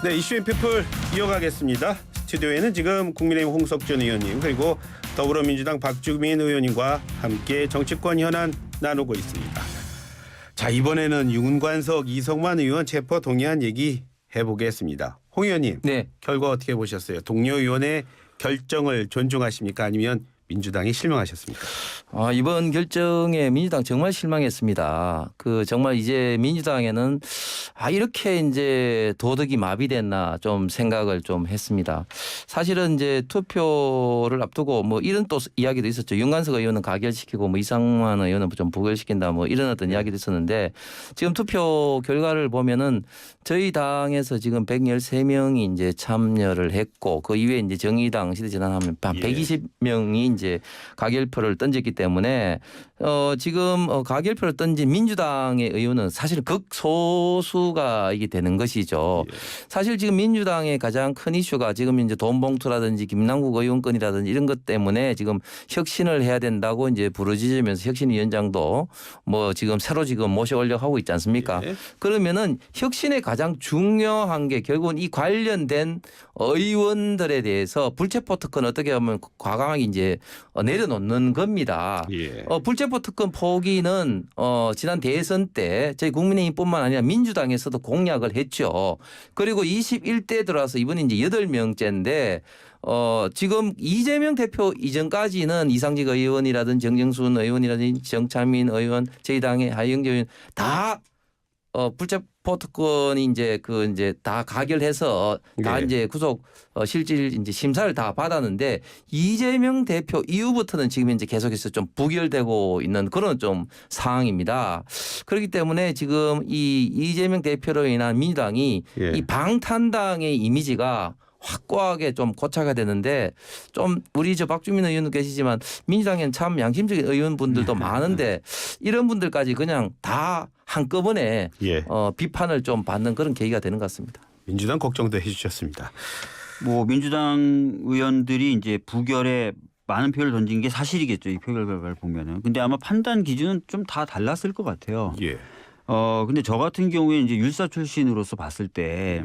네, 이슈앤피플 이어가겠습니다. 스튜디오에는 지금 국민의힘 홍석준 의원님 그리고 더불어민주당 박주민 의원님과 함께 정치권 현안 나누고 있습니다. 자, 이번에는 윤관석, 이성만 의원 체포 동의안 얘기 해보겠습니다. 홍 의원님, 네. 결과 어떻게 보셨어요? 동료 의원의 결정을 존중하십니까? 아니면 민주당이 실망하셨습니까? 이번 결정에 민주당 정말 실망했습니다. 정말 이제 민주당에는 이렇게 이제 도덕이 마비됐나 좀 생각을 좀 했습니다. 사실은 이제 투표를 앞두고 뭐 이런 또 이야기도 있었죠. 윤관석 의원은 가결시키고 뭐 이상만 의원은 좀 부결시킨다 뭐 이런 어떤 이야기도 있었는데 지금 투표 결과를 보면은 저희 당에서 지금 113명이 이제 참여를 했고 그 이외에 이제 정의당 시대전환하면 한 120명이 이제 가결표를 던졌기 때문에 지금 가결표를 던진 민주당의 의원은 사실 극소수가 이게 되는 것이죠. 사실 지금 민주당의 가장 큰 이슈가 지금 이제 돈봉투라든지 김남국 의원권이라든지 이런 것 때문에 지금 혁신을 해야 된다고 이제 부르짖으면서 혁신위원장도 뭐 지금 새로 지금 모셔오려고 하고 있지 않습니까? 그러면은 혁신의 가장 중요한 게 결국은 이 관련된 의원들에 대해서 불체포 특권 어떻게 하면 과감하게 이제 내려놓는 겁니다. 불체포 특권 포기는 지난 대선 때 저희 국민의힘뿐만 아니라 민주당에서도 공약을 했죠. 그리고 21대 들어와서 이번에 이제 8명째인데 지금 이재명 대표 이전까지는 이상직 의원이라든지 정정순 의원이라든지 정차민 의원 저희 당의 하영재 의원 다 불체포 특권이 이제 다 가결해서 다 이제 구속 실질 이제 심사를 다 받았는데 이재명 대표 이후부터는 지금 이제 계속해서 좀 부결되고 있는 그런 좀 상황입니다. 그렇기 때문에 지금 이 이재명 대표로 인한 민주당이 이 방탄당의 이미지가 확고하게 좀 고착화 되는데 좀 우리 저 박주민 의원도 계시지만 민주당에는 참 양심적인 의원분들도 많은데 이런 분들까지 그냥 다 한꺼번에 비판을 좀 받는 그런 계기가 되는 것 같습니다. 민주당 걱정도 해주셨습니다. 뭐 민주당 의원들이 이제 부결에 많은 표를 던진 게 사실이겠죠. 이 표결 결과를 보면은. 근데 아마 판단 기준은 좀 다 달랐을 것 같아요. 근데 저 같은 경우에 이제 율사 출신으로서 봤을 때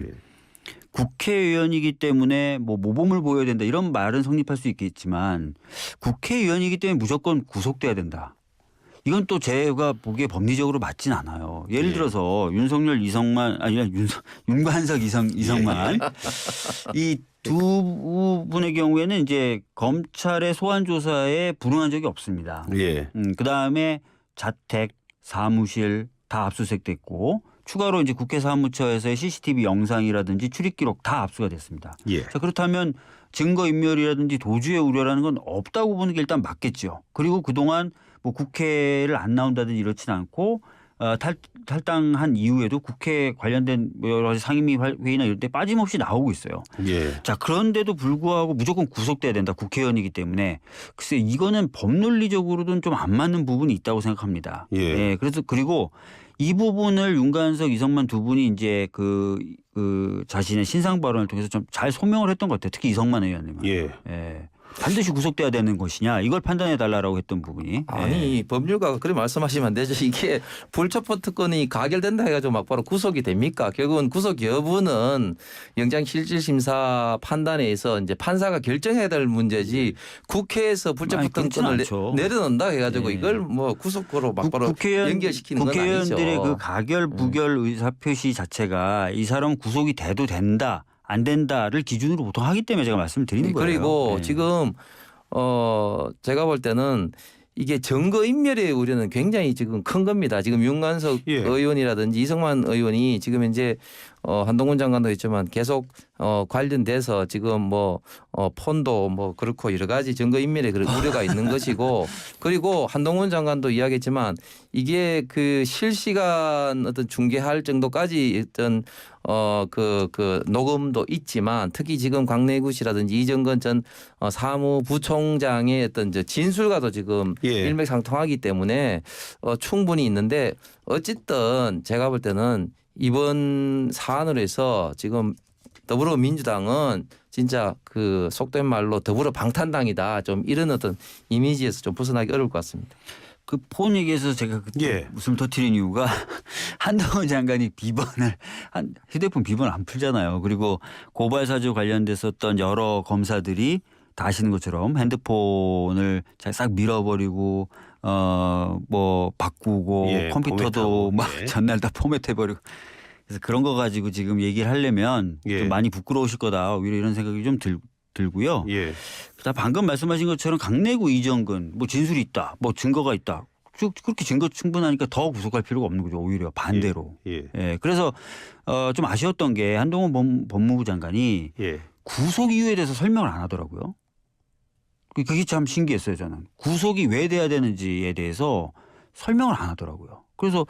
국회의원이기 때문에 뭐 모범을 보여야 된다 이런 말은 성립할 수 있겠지만 국회의원이기 때문에 무조건 구속돼야 된다. 이건 또 제가 보기에 법리적으로 맞진 않아요. 예를 들어서 윤석열, 이성만 아니라 윤관석, 이성만 이 두 분의 경우에는 이제 검찰의 소환 조사에 불응한 적이 없습니다. 그다음에 자택, 사무실 다 압수수색됐고 추가로 이제 국회 사무처에서의 CCTV 영상이라든지 출입 기록 다 압수가 됐습니다. 자, 그렇다면 증거인멸이라든지 도주의 우려라는 건 없다고 보는 게 일단 맞겠죠. 그리고 그동안 뭐 국회를 안 나온다든지 이렇지는 않고 탈당한 이후에도 국회 관련된 여러 가지 상임위 회의나 이럴 때 빠짐없이 나오고 있어요. 자, 그런데도 불구하고 무조건 구속돼야 된다. 국회의원이기 때문에. 글쎄 이거는 법논리적으로는 좀 안 맞는 부분이 있다고 생각합니다. 그래서 그리고 이 부분을 윤관석, 이성만 두 분이 이제 그 자신의 신상 발언을 통해서 좀 잘 소명을 했던 것 같아요. 특히 이성만 의원님은. 반드시 구속돼야 되는 것이냐 이걸 판단해 달라고 했던 부분이. 아니 법률가가 그렇게 말씀하시면 안 되죠. 이게 불체포 특권이 가결된다 해가지고 막바로 구속이 됩니까? 결국은 구속 여부는 영장 실질 심사 판단에 의해서 이제 판사가 결정해야 될 문제지 국회에서 불체포 특권을 내려놓는다 해가지고 이걸 뭐 구속으로 막바로 연결시키는 건 아니죠. 국회의원들의 그 가결 부결 의사표시 자체가 이 사람 구속이 돼도 된다. 안 된다를 기준으로 보통 하기 때문에 제가 말씀을 드리는 거예요. 그리고 지금 제가 볼 때는 이게 증거인멸의 우려는 굉장히 지금 큰 겁니다. 지금 윤관석 의원이라든지 이성만 의원이 지금 이제 한동훈 장관도 있지만 계속 관련돼서 지금 뭐 폰도 뭐 그렇고 여러 가지 증거인멸의 그런 우려가 있는 것이고 그리고 한동훈 장관도 이야기했지만 이게 그 실시간 어떤 중계할 정도까지 어떤 그 녹음도 있지만 특히 지금 광래구시라든지 이정건 전 사무부총장의 어떤 진술과도 지금 일맥상통하기 때문에 충분히 있는데 어쨌든 제가 볼 때는 이번 사안으로 해서 지금 더불어민주당은 진짜 그 속된 말로 더불어 방탄당이다 좀 이런 어떤 이미지에서 좀 벗어나기 어려울 것 같습니다. 그 폰 얘기해서 제가 예. 웃음 터뜨린 이유가 한동훈 장관이 휴대폰 비번 안 풀잖아요. 그리고 고발 사주 관련됐었던 여러 검사들이 다 아시는 것처럼 핸드폰을 싹 밀어버리고 뭐 바꾸고 예, 컴퓨터도 포맷하고. 막 예. 전날 다 포맷해버리고 그래서 그런 거 가지고 지금 얘기를 하려면 예. 좀 많이 부끄러우실 거다. 오히려 이런 생각이 좀 들고요. 예. 그다음 방금 말씀하신 것처럼 강내구 이정근 뭐 진술이 있다, 뭐 증거가 있다. 그렇게 증거 충분하니까 더 구속할 필요가 없는 거죠. 오히려 반대로. 예. 예. 그래서 좀 아쉬웠던 게 한동훈 법무부 장관이 예. 구속 이유에 대해서 설명을 안 하더라고요. 그게 참 신기했어요. 저는 구속이 왜 돼야 되는지에 대해서 설명을 안 하더라고요. 그래서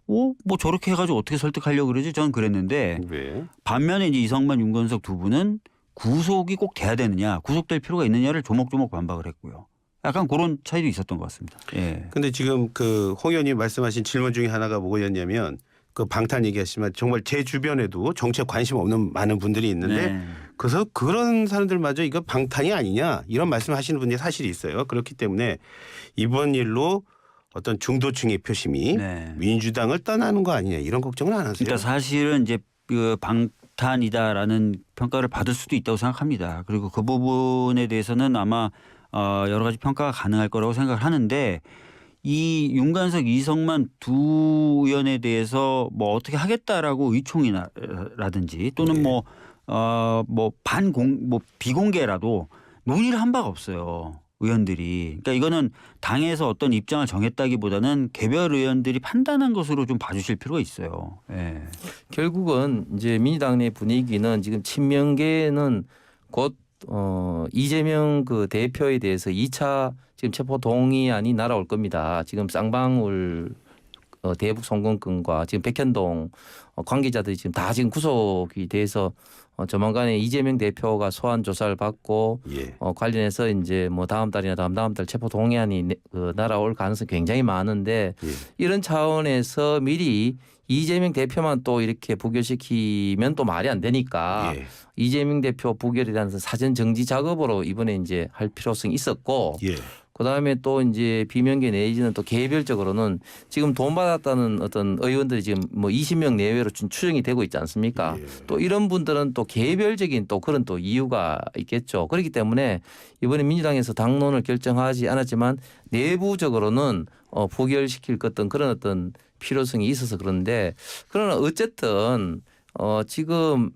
뭐 저렇게 해가지고 어떻게 설득하려고 그러지? 저는 그랬는데 왜? 반면에 이제 이성만, 윤건석 두 분은 구속이 꼭 돼야 되느냐, 구속될 필요가 있느냐를 조목조목 반박을 했고요. 약간 그런 차이도 있었던 것 같습니다. 예. 근데 지금 그 홍 의원님 말씀하신 질문 중에 하나가 뭐였냐면 그 방탄 얘기하시지만 정말 제 주변에도 정치에 관심 없는 많은 분들이 있는데 네. 그래서 그런 사람들마저 이거 방탄이 아니냐 이런 말씀하시는 분들이 사실이 있어요. 그렇기 때문에 이번 일로 어떤 중도층의 표심이 네. 민주당을 떠나는 거 아니냐 이런 걱정은 안 하세요? 그러니까 사실은 이제 그 방탄이다라는 평가를 받을 수도 있다고 생각합니다. 그리고 그 부분에 대해서는 아마 여러 가지 평가가 가능할 거라고 생각을 하는데 이 윤관석, 이성만 두 의원에 대해서 뭐 어떻게 하겠다라고 의총이라든지 또는 네. 뭐 비공개라도 논의를 한 바가 없어요. 의원들이. 그러니까 이거는 당에서 어떤 입장을 정했다기보다는 개별 의원들이 판단한 것으로 좀 봐주실 필요가 있어요. 예. 결국은 이제 민주당 내 분위기는 지금 친명계는 곧 이재명 그 대표에 대해서 2차 지금 체포 동의안이 날아올 겁니다. 지금 쌍방울 대북 송금건과 지금 백현동 관계자들이 지금 다 지금 구속이 돼서 조만간에 이재명 대표가 소환 조사를 받고 예. 관련해서 이제 뭐 다음 달이나 다음 달 체포 동의안이 날아올 가능성이 굉장히 많은데 예. 이런 차원에서 미리 이재명 대표만 또 이렇게 부결시키면 또 말이 안 되니까 예. 이재명 대표 부결에 대한 사전 정지 작업으로 이번에 이제 할 필요성이 있었고 예. 그다음에 또 이제 비명계 내지는 또 개별적으로는 지금 돈 받았다는 어떤 의원들이 지금 뭐 20명 내외로 추정이 되고 있지 않습니까? 예. 또 이런 분들은 또 개별적인 또 그런 또 이유가 있겠죠. 그렇기 때문에 이번에 민주당에서 당론을 결정하지 않았지만 내부적으로는 부결시킬 어떤 그런 어떤 필요성이 있어서 그런데 그러나 어쨌든 지금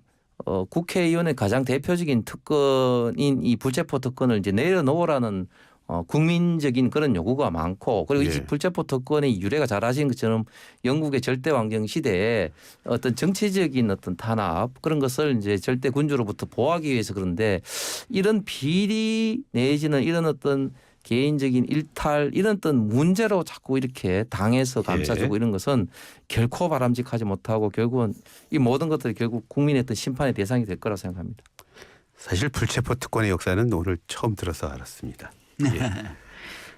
국회의원의 가장 대표적인 특권인 이 불체포 특권을 이제 내려놓으라는 국민적인 그런 요구가 많고 그리고 예. 이 불체포 특권의 유래가 잘 아시는 것처럼 영국의 절대 왕정 시대에 어떤 정치적인 어떤 탄압 그런 것을 이제 절대 군주로부터 보호하기 위해서 그런데 이런 비리 내지는 이런 어떤 개인적인 일탈 이런 어떤 문제로 자꾸 이렇게 당에서 감싸주고 이런 것은 결코 바람직하지 못하고 결국은 이 모든 것들이 결국 국민의 어떤 심판의 대상이 될 거라고 생각합니다. 사실 불체포 특권의 역사는 오늘 처음 들어서 알았습니다. 예.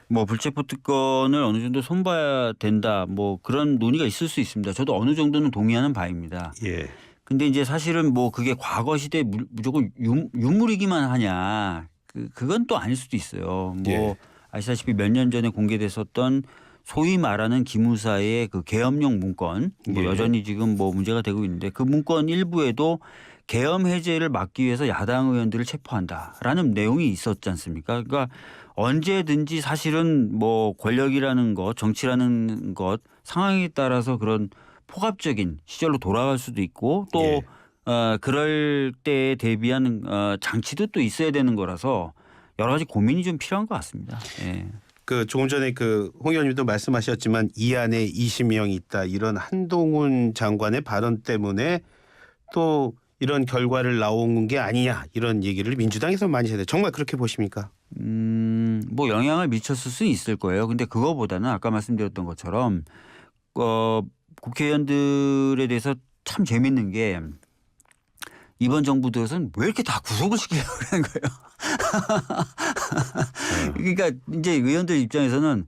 뭐 불체포 특권을 어느 정도 손봐야 된다 뭐 그런 논의가 있을 수 있습니다. 저도 어느 정도는 동의하는 바입니다. 예. 근데 이제 사실은 뭐 그게 과거 시대에 무조건 유물이기만 하냐 그건 또 아닐 수도 있어요. 뭐 예. 아시다시피 몇 년 전에 공개됐었던 소위 말하는 기무사의 그 계엄령 문건 뭐 예. 여전히 지금 뭐 문제가 되고 있는데 그 문건 일부에도 계엄 해제를 막기 위해서 야당 의원들을 체포한다라는 내용이 있었지 않습니까? 그러니까 언제든지 사실은 뭐 권력이라는 것, 정치라는 것 상황에 따라서 그런 포괄적인 시절로 돌아갈 수도 있고 또 예. 그럴 때에 대비한 장치도 또 있어야 되는 거라서 여러 가지 고민이 좀 필요한 것 같습니다. 예. 그 조금 전에 그 홍 의원님도 말씀하셨지만 이 안에 20명이 있다 이런 한동훈 장관의 발언 때문에 또 이런 결과를 나온 게 아니냐 이런 얘기를 민주당에서 많이 해야 돼. 정말 그렇게 보십니까? 뭐 영향을 미쳤을 수는 있을 거예요. 근데 그거보다는 아까 말씀드렸던 것처럼 국회의원들에 대해서 참 재밌는 게 이번 정부 들어서는 왜 이렇게 다 구속을 시키려고 하는 거예요. 그러니까 이제 의원들 입장에서는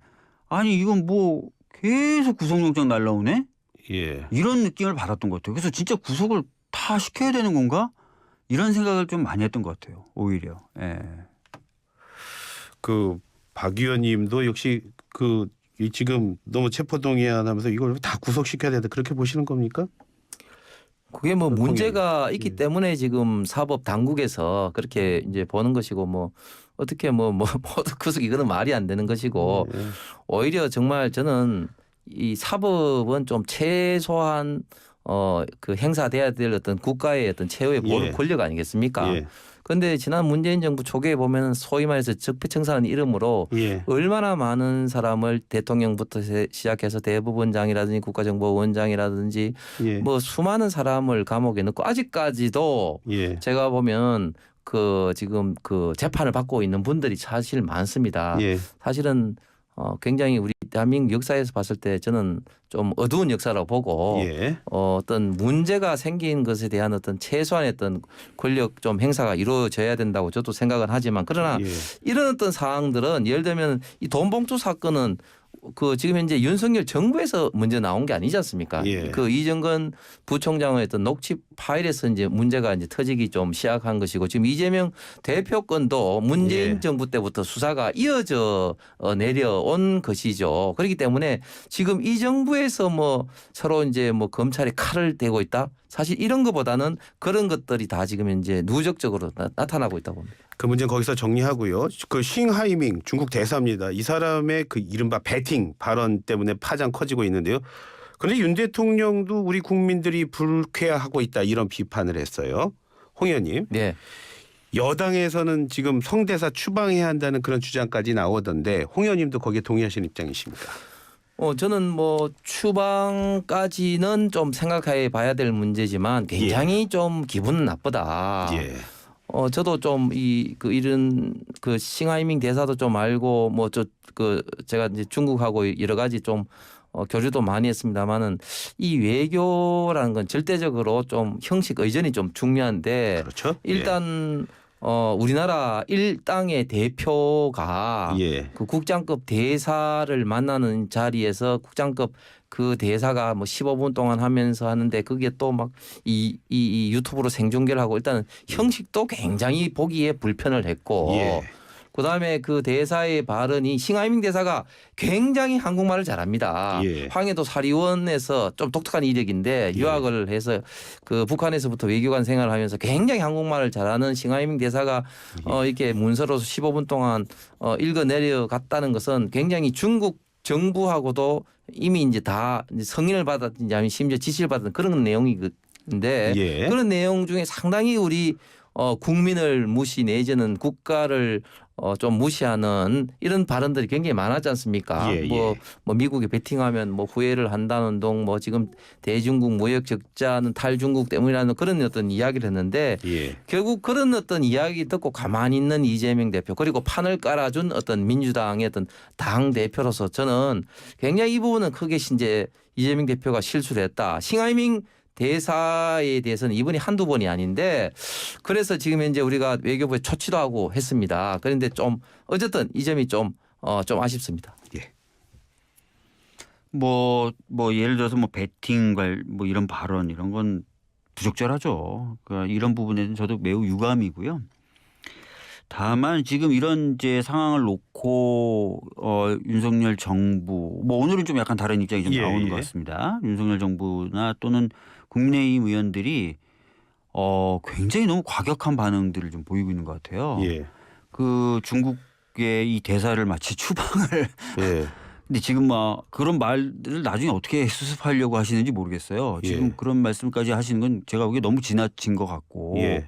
아니 이건 뭐 계속 구속영장 날라오네? 예. 이런 느낌을 받았던 것 같아요. 그래서 진짜 구속을 다 시켜야 되는 건가? 이런 생각을 좀 많이 했던 것 같아요. 오히려. 예. 그 박 의원님도 역시 그 이 지금 너무 체포동의안하면서 이걸 다 구속시켜야 된다 그렇게 보시는 겁니까? 그게 뭐 문제가 있기 예. 때문에 지금 사법 당국에서 그렇게 이제 보는 것이고 뭐 어떻게 뭐 모두 구속 이거는 말이 안 되는 것이고 예. 오히려 정말 저는 이 사법은 좀 최소한 그 행사돼야 될 어떤 국가의 어떤 최후의 예. 권력 아니겠습니까? 예. 그런데 지난 문재인 정부 초기에 보면 소위 말해서 적폐청산하는 이름으로 예. 얼마나 많은 사람을 대통령부터 시작해서 대법원장이라든지 국가정보원장이라든지 예. 뭐 수많은 사람을 감옥에 넣고 아직까지도 예. 제가 보면 그 지금 그 재판을 받고 있는 분들이 사실 많습니다. 예. 사실은 굉장히 우리 대한민국 역사에서 봤을 때 저는 좀 어두운 역사라고 보고 예. 어떤 문제가 생긴 것에 대한 어떤 최소한의 어떤 권력 좀 행사가 이루어져야 된다고 저도 생각은 하지만 그러나 예. 이런 어떤 사항들은 예를 들면 이 돈봉투 사건은 그 지금 현재 윤석열 정부에서 먼저 나온 게 아니지 않습니까? 예. 그 이정건 부총장의 어떤 녹취 파일에서 이제 문제가 이제 터지기 좀 시작한 것이고 지금 이재명 대표 건도 문재인 예. 정부 때부터 수사가 이어져 내려온 것이죠. 그렇기 때문에 지금 이 정부에서 뭐 서로 이제 뭐 검찰에 칼을 대고 있다. 사실 이런 것보다는 그런 것들이 다 지금 이제 누적적으로 나타나고 있다고 봅니다. 그 문제는 거기서 정리하고요. 그 싱하이밍 중국 대사입니다. 이 사람의 그 이른바 배팅 발언 때문에 파장 커지고 있는데요. 그런데 윤 대통령도 우리 국민들이 불쾌해하고 있다 이런 비판을 했어요. 홍 의원님. 네. 여당에서는 지금 성대사 추방해야 한다는 그런 주장까지 나오던데 홍 의원님도 거기에 동의하시는 입장이십니까? 저는 뭐 추방까지는 좀 생각해 봐야 될 문제지만 굉장히 좀 기분은 나쁘다. 예. 저도 좀 이런 그 싱하이밍 대사도 좀 알고 뭐 제가 이제 중국하고 여러 가지 좀 교류도 많이 했습니다만은 이 외교라는 건 절대적으로 좀 형식 의존이 좀 중요한데 그렇죠. 일단 우리나라 일당의 대표가 예. 그 국장급 대사를 만나는 자리에서 국장급 그 대사가 뭐 15분 동안 하면서 하는데 그게 또 막 이 유튜브로 생중계를 하고 일단은 형식도 굉장히 보기에 불편을 했고 예. 그다음에 그 대사의 발언이 싱하이밍 대사가 굉장히 한국말을 잘합니다. 예. 황해도 사리원에서 좀 독특한 이력인데 유학을 해서 그 북한에서부터 외교관 생활을 하면서 굉장히 한국말을 잘하는 싱하이밍 대사가 이렇게 문서로 15분 동안 읽어 내려갔다는 것은 굉장히 중국 정부하고도 이미 이제 다 승인을 받았든지 아니면 심지어 지시를 받은 그런 내용인데 예. 그런 내용 중에 상당히 우리 국민을 무시 내지는 국가를 좀 무시하는 이런 발언들이 굉장히 많았지 않습니까? 예, 예. 뭐 미국이 베팅하면 뭐 후회를 한다는 동 뭐 지금 대중국 무역 적자는 탈중국 때문이라는 그런 어떤 이야기를 했는데 예. 결국 그런 어떤 이야기 듣고 가만히 있는 이재명 대표 그리고 판을 깔아준 어떤 민주당의 어떤 당 대표로서 저는 굉장히 이 부분은 크게 이제 이재명 대표가 실수를 했다. 싱하이밍 대사에 대해서는 이번이 한두 번이 아닌데 그래서 지금 현재 우리가 외교부에 초치도 하고 했습니다. 그런데 좀 어쨌든 이 점이 좀 아쉽습니다. 예. 뭐 예를 들어서 뭐 배팅 뭐 이런 발언 이런 건 부적절하죠. 그러니까 이런 부분에는 저도 매우 유감이고요. 다만 지금 이런 이제 상황을 놓고 윤석열 정부 뭐 오늘은 좀 약간 다른 입장이 좀 예, 나오는 예. 것 같습니다. 윤석열 정부나 또는 국민의힘 의원들이 굉장히 너무 과격한 반응들을 좀 보이고 있는 것 같아요. 예. 그 중국의 이 대사를 마치 추방을 예. 근데 지금 막 그런 말들을 나중에 어떻게 수습하려고 하시는지 모르겠어요. 지금 예. 그런 말씀까지 하시는 건 제가 보기에 너무 지나친 것 같고 예.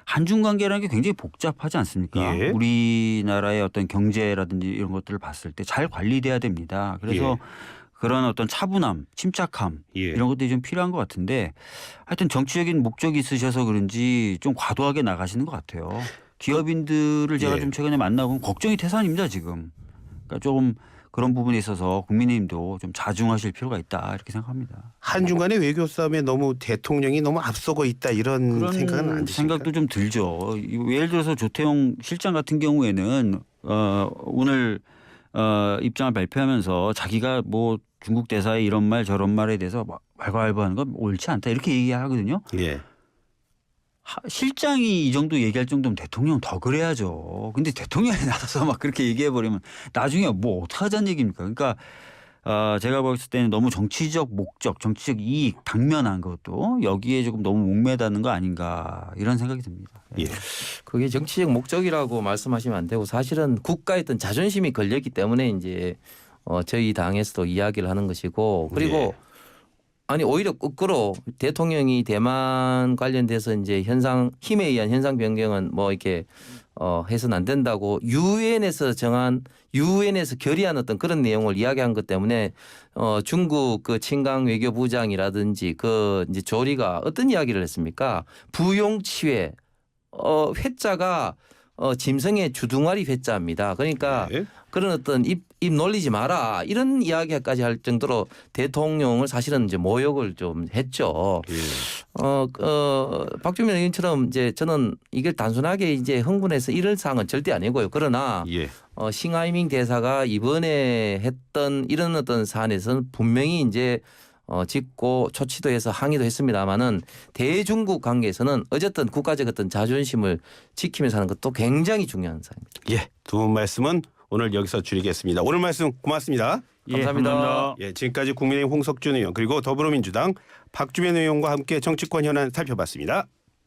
한중 관계라는 게 굉장히 복잡하지 않습니까? 예. 우리나라의 어떤 경제라든지 이런 것들을 봤을 때 잘 관리돼야 됩니다. 그래서 예. 그런 어떤 차분함, 침착함 예. 이런 것들이 좀 필요한 것 같은데 하여튼 정치적인 목적이 있으셔서 그런지 좀 과도하게 나가시는 것 같아요. 기업인들을 제가 예. 좀 최근에 만나고 걱정이 태산입니다 지금. 그러니까 조금 그런 부분에 있어서 국민의힘도 좀 자중하실 필요가 있다 이렇게 생각합니다. 한중 간의 외교 싸움에 너무 대통령이 너무 앞서고 있다 이런 그런 생각은 안 드십니까? 생각도 좀 들죠. 예를 들어서 조태용 실장 같은 경우에는 오늘 입장을 발표하면서 자기가 뭐 중국 대사의 이런 말 저런 말에 대해서 왈가왈부하는 건 옳지 않다 이렇게 얘기하거든요. 예. 실장이 이 정도 얘기할 정도면 대통령 더 그래야죠. 근데 대통령이 나서서 막 그렇게 얘기해 버리면 나중에 뭐 어떡하자는 얘기입니까? 그러니까 제가 봤을 때는 너무 정치적 목적, 정치적 이익 당면한 것도 여기에 조금 너무 목매다는 거 아닌가 이런 생각이 듭니다. 예. 그게 정치적 목적이라고 말씀하시면 안 되고 사실은 국가의 어떤 자존심이 걸렸기 때문에 이제 저희 당에서도 이야기를 하는 것이고 그리고 예. 아니 오히려 거꾸로 대통령이 대만 관련돼서 이제 힘에 의한 현상 변경은 뭐 이렇게 해서는 안 된다고 유엔에서 결의한 어떤 그런 내용을 이야기한 것 때문에 중국 그 친강 외교부장이라든지 그 이제 조리가 어떤 이야기를 했습니까? 부용치회 회자가 짐승의 주둥아리 회자입니다. 그러니까 네. 그런 어떤 입 놀리지 마라 이런 이야기까지 할 정도로 대통령을 사실은 이제 모욕을 좀 했죠. 예. 박주민 의원처럼 이제 저는 이걸 단순하게 이제 흥분해서 이럴 사항은 절대 아니고요. 그러나 예. 싱하이밍 대사가 이번에 했던 이런 어떤 사안에서는 분명히 이제 짚고 조치도 해서 항의도 했습니다마는 대중국 관계에서는 어쨌든 국가적 어떤 자존심을 지키면서 하는 것도 굉장히 중요한 사항입니다. 예. 두 분 말씀은 오늘 여기서 줄이겠습니다. 오늘 말씀 고맙습니다. 감사합니다. 감사합니다. 예, 지금까지 국민의힘 홍석준 의원 그리고 더불어민주당 박주민 의원과 함께 정치권 현안 살펴봤습니다.